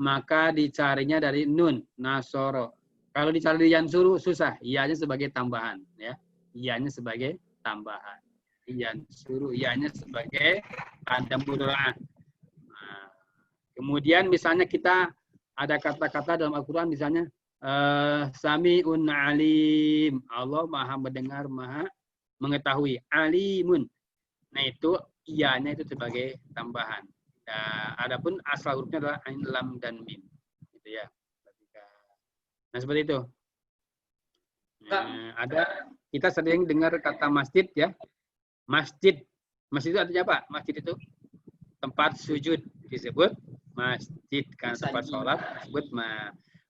A: maka dicarinya dari nun nasoro. Kalau dicari yansuru susah, iyanya sebagai tambahan ya. Iyanya sebagai tambahan. Yansuru iyanya sebagai tanda mudhari. Kemudian misalnya kita ada kata-kata dalam Al-Quran misalnya Sami'un alim. Allah maha mendengar, maha mengetahui. Alimun. Nah itu iyanya itu sebagai tambahan. Nah, adapun asal hurufnya adalah ain, lam, dan mim. Gitu ya. Nah seperti itu. Nah, ada kita sering dengar kata masjid ya. Masjid. Masjid itu artinya apa? Masjid itu tempat sujud disebut masjid, kan tempat sholat disebut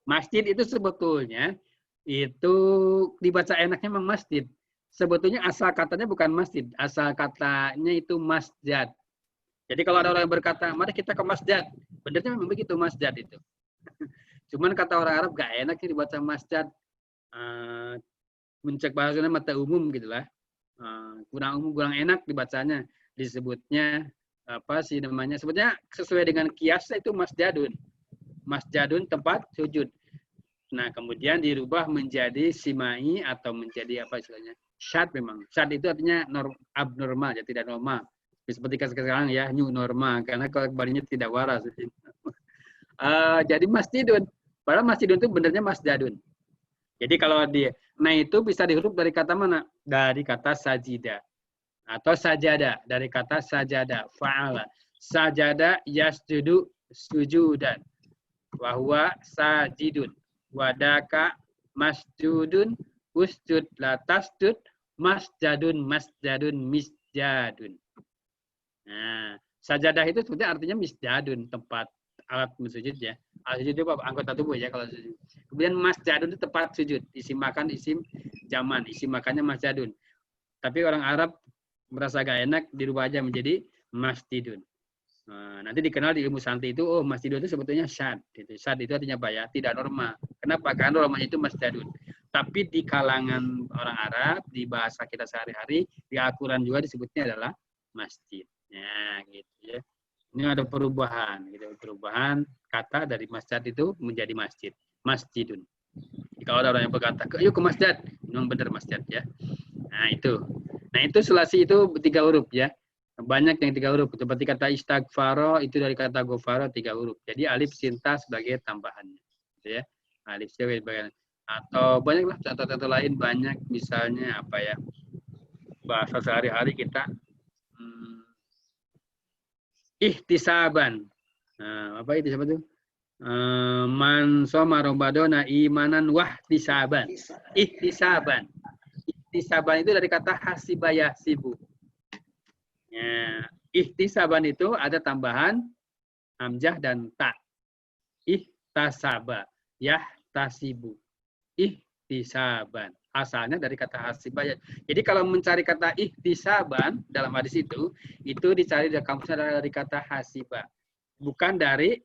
A: masjid. Itu sebetulnya itu dibaca enaknya memang masjid. Sebetulnya asal katanya bukan masjid, asal katanya itu masjid. Jadi kalau ada orang yang berkata, mari kita ke masjid, benernya memang begitu masjid itu. Cuman kata orang Arab gak enak dibaca masjid, mencek bahasanya mata umum gitulah, kurang enak dibacanya, disebutnya apa sih namanya, sebetulnya sesuai dengan kias itu masjidun tempat sujud. Nah kemudian dirubah menjadi simai atau menjadi apa istilahnya syad. Memang syad itu artinya abnormal ya, tidak normal seperti sekarang ya, new normal, karena kalau kembalinya tidak waras. Jadi masjidun, padahal masjidun itu benernya masjidun. Jadi kalau nah itu bisa dihuruf dari kata mana? Dari kata sajida. Atau sajada, dari kata sajada, fa'ala. sajada yasjudu sujudan. Wa huwa sajidun. Wadaka masjudun usjud la tasjud masjadun misjadun. Nah, sajadah itu sebetulnya artinya misjadun, tempat alat sujud ya. Alat sujud itu anggota tubuh ya kalau sujud. Kemudian masjadun itu tempat sujud, isim makan, isim zaman, isim makannya masjadun. Tapi orang Arab merasa gak enak dirubah aja menjadi masjidun. Nah, nanti dikenal di ilmu santi itu, oh masjidun itu sebetulnya syad. Gitu. Syad itu artinya apa ya? Tidak normal. Kenapa? Karena normanya itu masjadun. Tapi di kalangan orang Arab, di bahasa kita sehari-hari, di Al-Quran juga disebutnya adalah masjid. Ya, gitu ya. Ini ada perubahan, gitu. Perubahan kata dari masjid itu menjadi masjid. Masjidun. Jadi kalau ada orang yang berkata, yuk ke masjid, memang benar masjid ya. Nah itu sulasi itu 3 huruf ya. Banyak yang 3 huruf. Seperti kata istighfaro itu dari kata gofaro 3 huruf. Jadi alif sinta sebagai tambahannya. Gitu ya. Alif sebagai bagian. Atau banyaklah contoh-contoh lain banyak. Misalnya apa ya. Bahasa sehari-hari kita. Ihtisaban. Nah, apa ihtisaban itu? Man soma Ramadana imanan wahtisaban. Ihtisaban. Ihtisaban itu dari kata hasibaya sibu. Ya, ihtisaban itu ada tambahan hamzah dan ta. Ihtasaba, yahtasibu. Ihtisaban. Asalnya dari kata hasibaya. Jadi kalau mencari kata ihtisaban dalam hadis itu dicari dari kamusnya dari kata hasiba. Bukan dari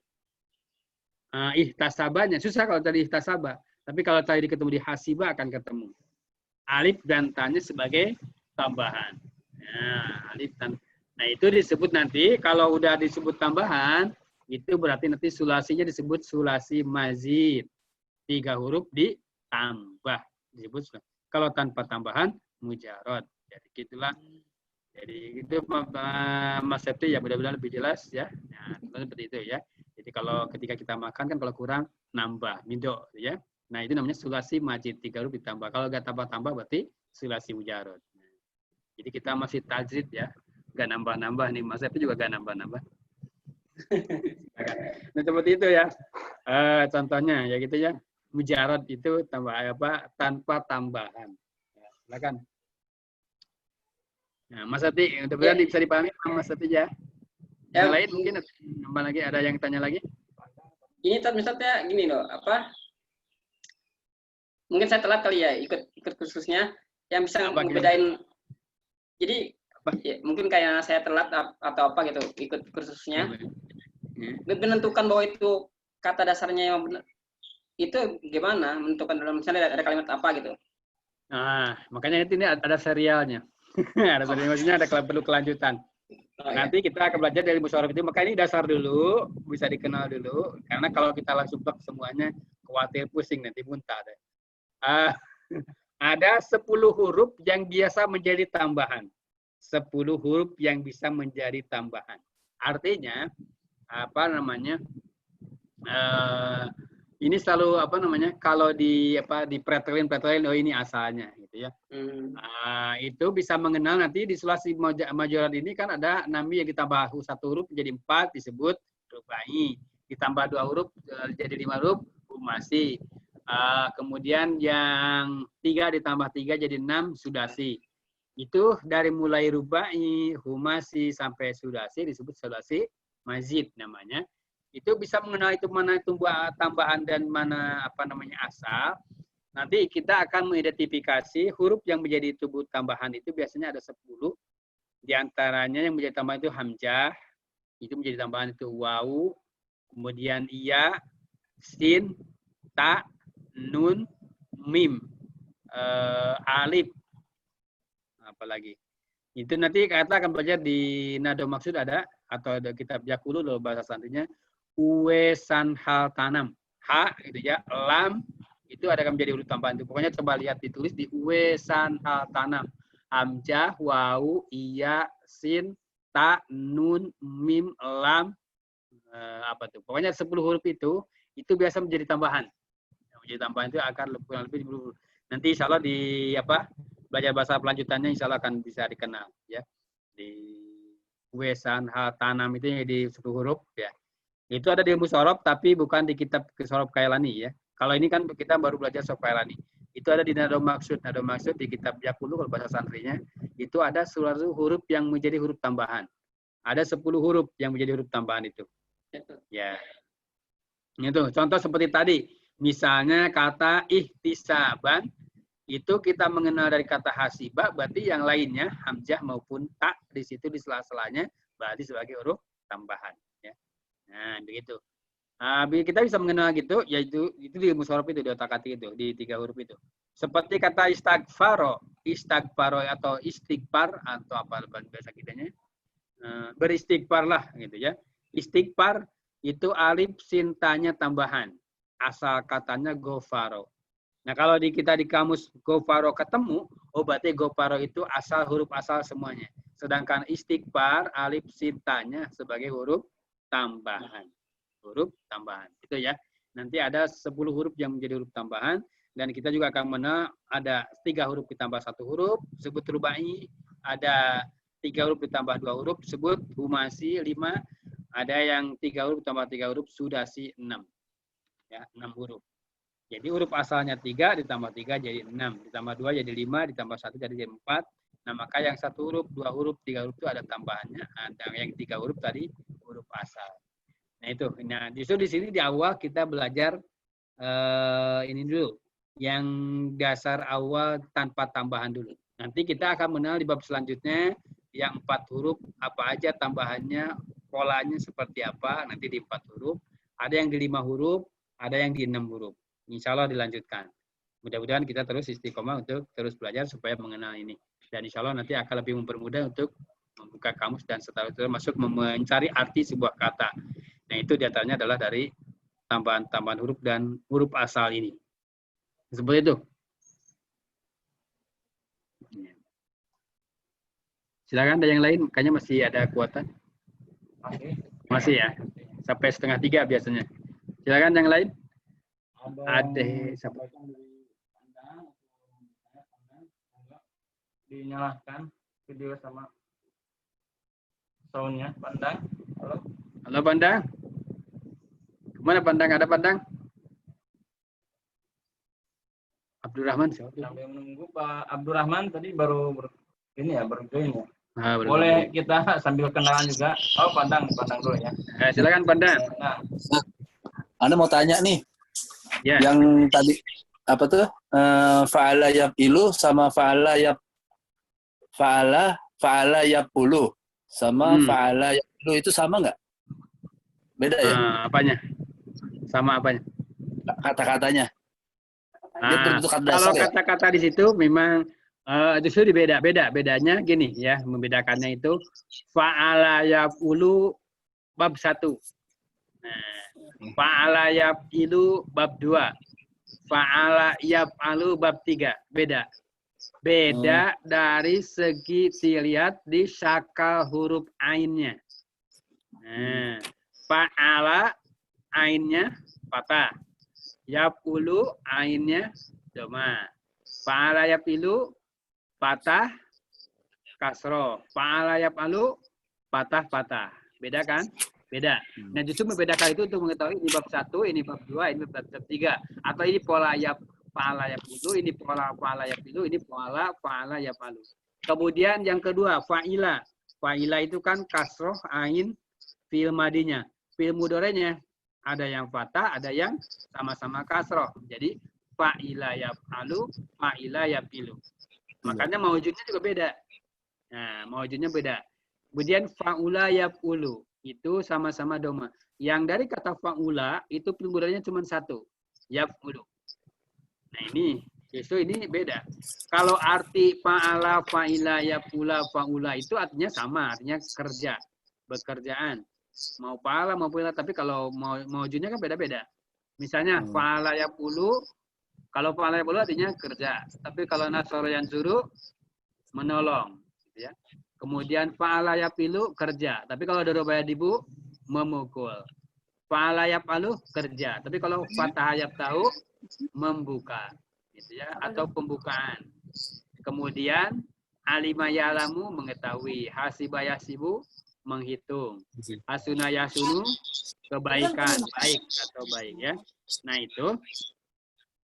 A: ihtasabanya. Susah kalau tadi ihtasaba. Tapi kalau tadi ketemu di hasiba akan ketemu. Alif dan tanya sebagai tambahan. Nah, alif dan itu disebut nanti kalau udah disebut tambahan itu berarti nanti sulasinya disebut sulasi mazid. 3 huruf ditambah disebut. Kalau tanpa tambahan mujarad. Jadi gitulah. Jadi itu Mas Septi ya mudah-mudahan lebih jelas ya. Nah, seperti itu ya. Jadi kalau ketika kita makan kan kalau kurang nambah mido ya. Nah, itu namanya sulasi majid 3 huruf ditambah. Kalau nggak tambah-tambah berarti sulasi mujarad. Jadi kita masih tajrid ya, nggak nambah-nambah nih. Mas itu juga nggak nambah-nambah. Nah seperti itu ya. Contohnya ya gitu ya. Mujarad itu tambah apa? Tanpa tambahan. Ya, silakan. Nah, Mas Ati, mudah-mudahan bisa dipahami Mas Ati ya. Yang lain mungkin nambah lagi, ada yang tanya lagi?
C: Ini misalnya gini loh, apa? Mungkin saya telat kali ya ikut kursusnya, yang bisa ngebedain. Jadi ya, mungkin kayak saya telat atau apa gitu ikut kursusnya. Menentukan bahwa itu kata dasarnya yang benar. Itu gimana menentukan dalam misalnya ada kalimat apa gitu.
A: Nah, makanya ini ada serialnya. Ada serialnya, maksudnya ada perlu kelanjutan. Nanti kita akan belajar dari musyawarah itu. Maka ini dasar dulu, bisa dikenal dulu. Karena kalau kita langsung blok semuanya, khawatir pusing nanti muntah deh. Ada 10 huruf yang biasa menjadi tambahan. 10 huruf yang bisa menjadi tambahan. Artinya, apa namanya? Ini selalu apa namanya? Kalau di pretelin, oh ini asalnya, gitu ya. Itu bisa mengenal nanti di sulasi majorat ini kan ada nami yang ditambah 1 huruf menjadi 4 disebut rubai. Ditambah 2 huruf jadi 5 huruf humasi. Kemudian yang 3 ditambah 3 jadi 6 sudasi. Itu dari mulai rubai, humasi sampai sudasi disebut sudasi mazid namanya. Itu bisa mengenal itu mana tambahan dan mana apa namanya asal. Nanti kita akan mengidentifikasi huruf yang menjadi tubuh tambahan itu biasanya ada 10. Di antaranya yang menjadi tambahan itu hamzah, itu menjadi tambahan itu wawu, kemudian iya, sin, ta, nun, mim, alif, apalagi. Itu nanti kita akan belajar di nado maksud ada atau ada kitab Yakulu loh bahasa santrinya uwesan hal tanam. Ha gitu ya, lam itu ada akan menjadi huruf tambahan itu. Pokoknya coba lihat ditulis di uwesan hal tanam. Hamzah, wawu, iya, sin, ta, nun, mim, lam, apa tuh? Pokoknya 10 huruf itu biasa menjadi tambahan. Menjadi tambahan itu akan kurang lebih 10 huruf. Nanti insya Allah di belajar bahasa pelanjutannya insya Allah akan bisa dikenal ya. wesan, hal, tanam itu yang di 10 huruf ya. Itu ada di Musyarab tapi bukan di kitab Musyarab Kailani ya. Kalau ini kan kita baru belajar Musyarab Kailani. Itu ada di Nado Maksud. Nado Maksud di kitab Yakulu kalau bahasa santrinya, itu ada suatu huruf yang menjadi huruf tambahan. Ada 10 huruf yang menjadi huruf tambahan itu. Ya. Itu contoh seperti tadi. Misalnya kata ihtisaban, itu kita mengenal dari kata hasibah, berarti yang lainnya, hamzah maupun tak, di situ di sela-selanya, berarti sebagai huruf tambahan. Ya. Nah, begitu. Kita bisa mengenal gitu, yaitu itu di musyarab itu, di otak-atik itu, di 3 huruf itu. Seperti kata istighfaro atau istighfar, atau apa bahasa kitanya, beristighfarlah, gitu ya. Istighfar, itu alif sin tanya tambahan. Asal katanya gofaro. Nah, kalau kita di kamus gofaro ketemu, oh berarti gofaro itu asal huruf asal semuanya. Sedangkan istighfar alif sintanya sebagai huruf tambahan. Huruf tambahan. Itu ya. Nanti ada 10 huruf yang menjadi huruf tambahan dan kita juga akan mengenal ada 3 huruf ditambah 1 huruf disebut rubai, ada 3 huruf ditambah 2 huruf disebut humasi 5, ada yang 3 huruf ditambah 3 huruf sudasi 6. Ya, 6 huruf. Jadi huruf asalnya 3 ditambah 3 jadi 6, ditambah 2 jadi 5, ditambah 1 jadi 4. Nah, maka yang 1 huruf, 2 huruf, 3 huruf itu ada tambahannya. Ada yang 3 huruf tadi huruf asal. Nah, itu. Nah, justru di sini di awal kita belajar ini dulu. Yang dasar awal tanpa tambahan dulu. Nanti kita akan mengenal di bab selanjutnya yang 4 huruf apa aja tambahannya, polanya seperti apa nanti di 4 huruf. Ada yang di 5 huruf, ada yang di 6 huruf. Insya Allah dilanjutkan. Mudah-mudahan kita terus istiqomah untuk terus belajar supaya mengenal ini. Dan insya Allah nanti akan lebih mempermudah untuk membuka kamus dan setelah itu masuk mencari arti sebuah kata. Nah, itu diantaranya adalah dari tambahan-tambahan huruf dan huruf asal ini. Seperti itu. Silakan ada yang lain, kayaknya masih ada kuatan. Masih ya. Sampai 2:30 biasanya. Silakan yang lain. Ada siapa?
B: Dinyalakan video sama soundnya, Pandang. Halo.
A: Halo Pandang. Kemana Pandang? Ada Pandang? Abdurrahman siapa?
B: Sambil menunggu Pak Abdurrahman tadi baru baru join ya.
A: Boleh.
B: Boleh kita sambil kenalan juga. Oh, Pandang dulu ya.
A: Silakan Pandang.
B: Nah,
D: Anda mau tanya nih.
A: Ya.
D: Yang tadi apa tuh? Fa'ala yaf'ilu sama fa'ala yaf'ulu sama fa'ala yaf'ulu itu sama nggak? Beda ya?
A: Apanya? Sama apanya?
D: Kata-katanya.
A: Kalau kata-kata di situ memang justru bedanya gini ya, membedakannya itu fa'ala yaf'ulu bab 1. Nah, fa'ala yaf'ilu bab 2. Fa'ala yaf'alu bab 3. Beda dari segi dilihat di syakal huruf ainnya. Nah, fa'ala ainnya patah. Yaf'ulu ainnya doma. Fa'ala yaf'ilu patah kasro. Fa'ala yaf'alu patah. Beda kan? Beda. Nah, justru membedakan itu untuk mengetahui ini bab 1, ini bab 2, ini bab 3. Atau ini pola fa'ala yaf'ulu, ini pola fa'ala yaf'ilu, ini pola fa'ala yaf'alu. Kemudian yang kedua, fa'ila. Fa'ila itu kan kasroh ain fi'il madinya. Fi'il mudhari'nya ada yang fathah, ada yang sama-sama kasroh. Jadi fa'ila yaf'alu, fa'ila yaf'ilu. Makanya maujudnya juga beda. Nah, maujudnya beda. Kemudian fa'ula yaf'ulu. Itu sama-sama doma. Yang dari kata fa'ula itu fi'il cuma 1. Yaf'ulu. Nah, ini justru ini beda. Kalau arti fa'ala, fa'ila, yaf'ula, fa'ula itu artinya sama, artinya kerja, bekerjaan. Mau fa'ala mau fa'ila, tapi kalau maujudnya kan beda-beda. Misalnya fa'ala yaf'ulu, kalau fa'ala yaf'ulu artinya kerja. Tapi kalau nasara yanzuru menolong, gitu ya. Kemudian fa'ala yaf'ilu kerja. Tapi kalau daraba yadibu memukul. Fa'ala yaf'alu kerja. Tapi kalau fathah yaftahu membuka, gitu ya, atau pembukaan. Kemudian alima ya'lamu mengetahui, hasiba yasibu menghitung. Hasuna yasunu, kebaikan, baik atau baik ya. Nah itu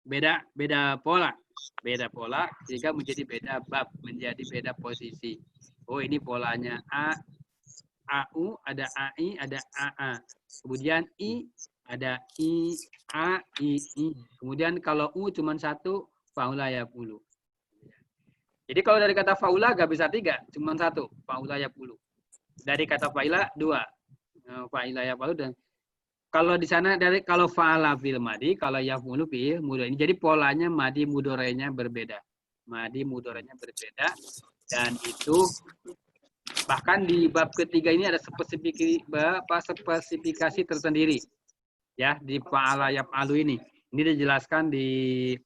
A: beda pola. Beda pola sehingga menjadi beda bab, menjadi beda posisi. Oh ini polanya AU, ada AI, ada AA. Kemudian I, ada I, A, I. Kemudian kalau U cuma satu, faula yafulu. Jadi kalau dari kata faula gak bisa 3, cuma 1, faula yafulu. Dari kata faila 2, faila yafulu. Dan kalau di sana kalau faala fil madi, kalau yafulu fil mudhari. Jadi polanya madi mudhari'nya berbeda. Madi mudhari'nya berbeda dan itu bahkan di bab ketiga ini ada spesifikasi tersendiri. Ya, di fa'ala yaf'alu ini. Ini dijelaskan di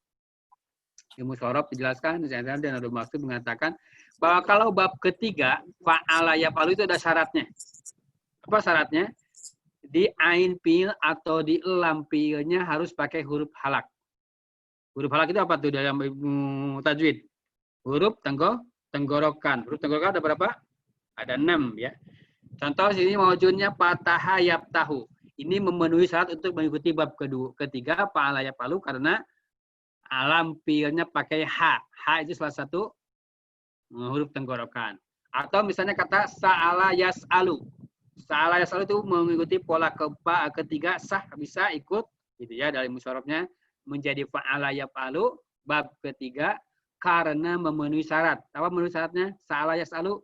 A: ilmu sorof, dijelaskan dan ada maksud mengatakan bahwa kalau bab ketiga fa'ala yaf'alu itu ada syaratnya. Apa syaratnya? Di ain fi'il atau di lam fi'ilnya harus pakai huruf halak. Huruf halak itu apa tuh dalam tajwid? Huruf tenggorokan. Huruf tenggorokan ada berapa? Ada 6 ya. Contoh sini mawjudnya fataha yaftahu. Ini memenuhi syarat untuk mengikuti bab ketiga fa'ala yaf'alu karena alam fi'ilnya pakai ha. Ha itu salah satu huruf tenggorokan. Atau misalnya kata sa'ala yas'alu. Sa'ala yas'alu itu mengikuti pola ketiga sah bisa ikut gitu ya dari musyawarahnya menjadi fa'ala yaf'alu bab ketiga karena memenuhi syarat. Apa memenuhi syaratnya? Sa'ala yas'alu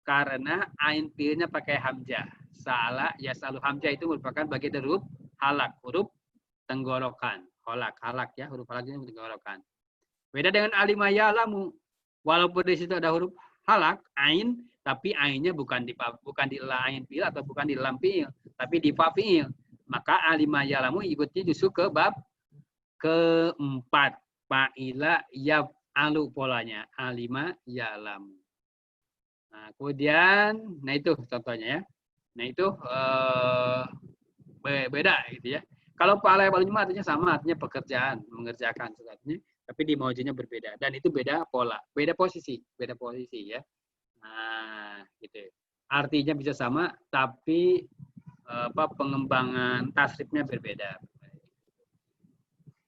A: karena ain fi'ilnya pakai hamzah. Sa'ala yas'alu hamzah itu merupakan bagian dari huruf halak, huruf tenggorokan. Halak ya, huruf halak ini tenggorokan. Beda dengan alima ya'lamu. Walaupun di situ ada huruf halak, ain, tapi ainnya bukan di la ain fi'il atau bukan di lam fi'il, tapi di fa fi'il. Maka alima ya'lamu ikutnya justru ke bab keempat. Fa'ila yaf'alu polanya. Alima ya'lamu. Nah, kemudian, nah itu contohnya ya. Nah itu beda gitu ya. Kalau fa'ala yaf'alu artinya sama, artinya pekerjaan, mengerjakan sesuatunya, tapi di mawjudnya berbeda dan itu beda pola, beda posisi ya. Nah, gitu. Artinya bisa sama, tapi pengembangan tasrifnya berbeda.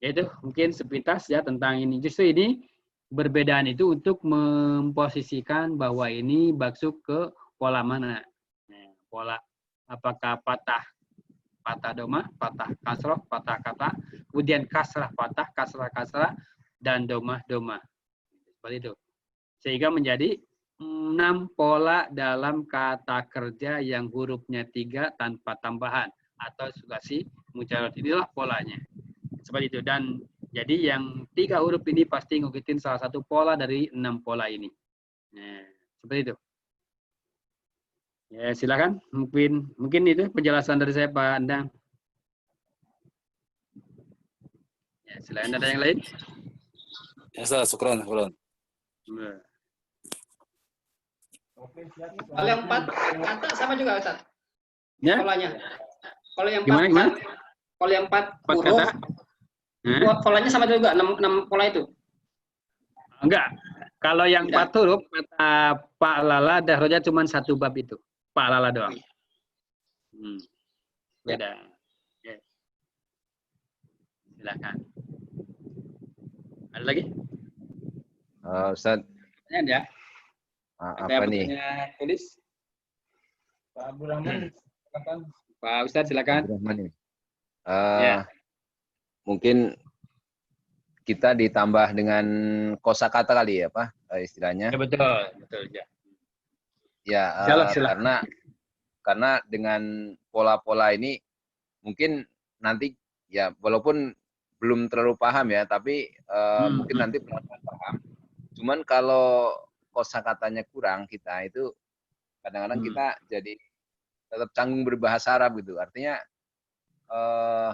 A: Yaitu mungkin sepintas ya tentang ini. Justru ini perbedaan itu untuk memposisikan bahwa ini maksud ke pola mana. Nah, pola apakah patah domah, patah kasroh, patah kata, kemudian kasrah patah, kasrah, dan domah. Seperti itu. Sehingga menjadi 6 pola dalam kata kerja yang hurufnya 3 tanpa tambahan atau sulasi mujarrad. Inilah polanya. Seperti itu. Dan jadi yang 3 huruf ini pasti ngikutin salah satu pola dari 6 pola ini. Nah, seperti itu. Ya, silakan. Mungkin itu penjelasan dari saya, Pak Andang. Ya, selain ada yang lain?
D: Ya, Ustaz, syukran.
C: Kalau yang 4 kata sama juga, Ustaz.
A: Ya?
C: Polanya. Kalau yang 4
A: gimana?
C: Kalau yang 4 huruf,
A: kata?
C: polanya sama juga 6 pola itu.
A: Enggak. Kalau yang 4 huruf kata Pak Lala dahroja cuma 1 bab itu. Pak Lala doang. Beda. Ya. Silakan. Ada lagi?
B: Ustaz.
A: Pertanyaan ya.
B: Apa nih?
A: Tulis.
E: Pak Abdurrahman, silakan.
A: Pak Ustadz silakan.
B: Ya. Mungkin kita ditambah dengan kosakata kali ya, Pak, istilahnya.
A: Ya betul ya.
B: Ya, karena dengan pola-pola ini mungkin nanti ya walaupun belum terlalu paham ya, tapi mungkin nanti paham. Cuman kalau kosakatanya kurang kita itu kadang-kadang kita jadi tetap canggung berbahasa Arab gitu. Artinya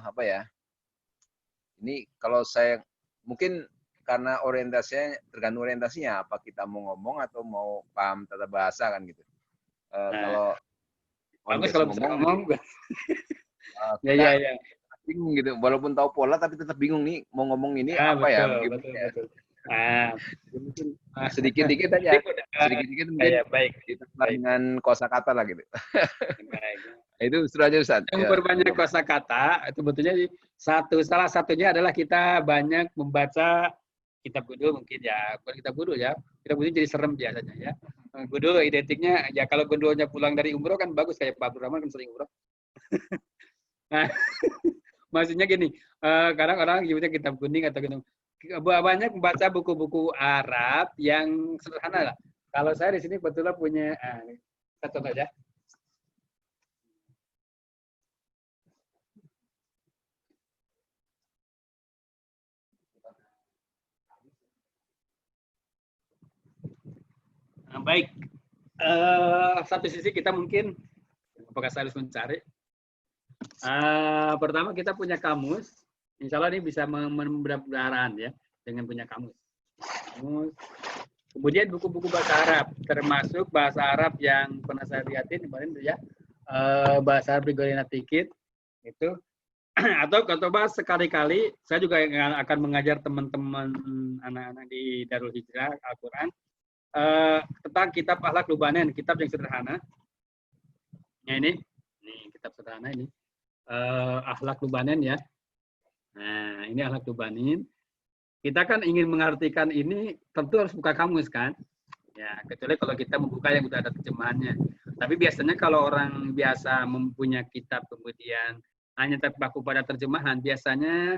B: apa ya? Ini kalau saya mungkin karena orientasinya tergantung orientasinya apa kita mau ngomong atau mau paham tata bahasa kan gitu. Kalau
A: bagus kalau bisa ngomong.
B: Ya. Bingung gitu. Walaupun tahu pola tapi tetap bingung nih mau ngomong ini apa
A: betul,
B: ya?
A: Betul.
B: Sedikit-dikit aja. Sedikit-dikit mungkin
A: Ya, baik.
B: ditambah dengan kosakata lah gitu.
A: Baik.
B: Itu seru aja Ustaz.
A: Yang memperbanyak kosakata itu sebetulnya salah satunya adalah kita banyak membaca kitab gundul mungkin ya, bukan kitab gundul ya. Kitab gundul jadi serem biasanya ya. Gundul identiknya ya kalau gundulnya pulang dari umroh kan bagus kayak Pak Abdul Rahman kan sering umroh. Nah, maksudnya gini, kadang orang nyebutnya kitab kuning atau gitu. Banyak membaca buku-buku Arab yang sederhana lah. Kalau saya di sini kebetulan punya satu aja. Baik, satu sisi kita mungkin, apakah saya harus mencari? Pertama kita punya kamus, insya Allah ini bisa mudah-mudahan ya, dengan punya kamus. Kemudian buku-buku bahasa Arab, termasuk bahasa Arab yang pernah saya lihatin kemarin ya, bahasa Arab Gregorian Tikit, itu. Atau bahas sekali-kali, saya juga akan mengajar teman-teman anak-anak di Darul Hijrah Al-Quran, tentang kitab Akhlak Lubanen, kitab yang sederhana. Ya ini kitab sederhana ini. Akhlak Lubanen ya. Nah, ini Akhlak Lubanen. Kita kan ingin mengartikan ini, tentu harus buka kamus kan. Ya, kecuali kalau kita membuka yang sudah ada terjemahannya. Tapi biasanya kalau orang biasa mempunyai kitab kemudian hanya terpaku pada terjemahan, biasanya